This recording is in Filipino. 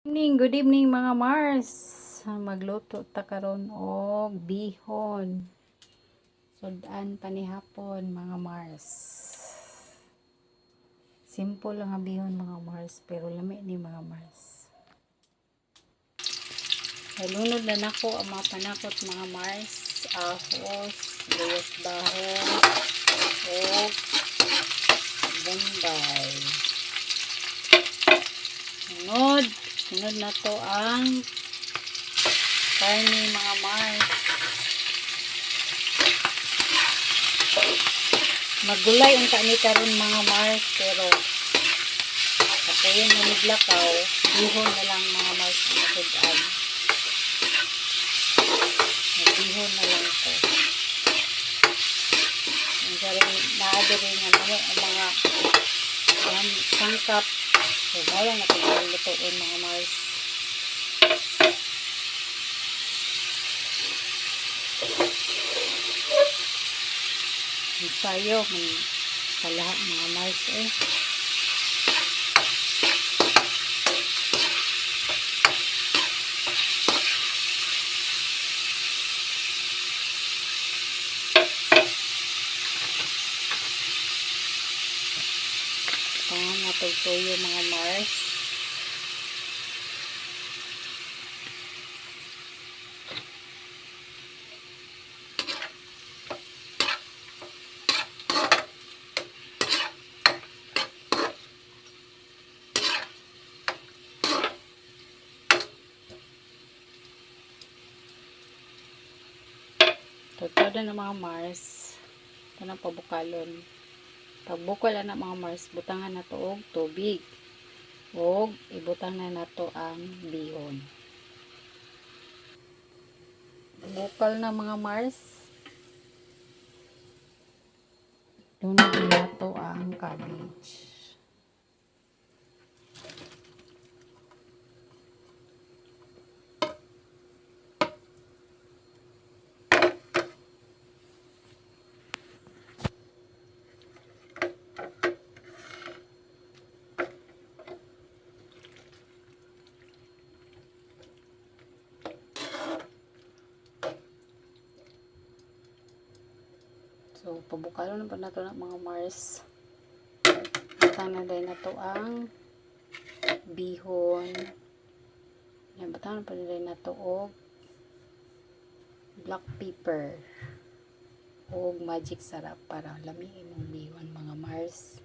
Good evening mga Mars. Magluto ta karon og bihon. Sudan panihapon mga Mars. Simple lang ang bihon mga Mars pero lami ni mga Mars. Nalunod na nako ang mga panakot mga Mars. Ahos, luyos dahon, og bombay. Sunod na to ang karne mga Mars. Magulay ang kani karon mga Mars pero patayon na niglakaw, bihon na lang mga Mars ang sudan. Bihon na lang to. Naadiri nga mo ang mga sangkap. So, wala na kung lutuin mga Mars. Sayo sa lahat mga Mars eh. Natugtuyo mga Mars. Tugtuyo na mga Mars. Ito na pabukalon. Pagbukal na mga Mars, butangan na to og tubig. Og ibutang na to ang bihon. Bukal na mga Mars. Lunod na to ang cabbage. So, pabukalo na pa na to ng mga Mars. Batang na din na to ang bihon. Yan, batang na pa din na to og black pepper. Og magic sarap para lamiin mong bihon mga Mars.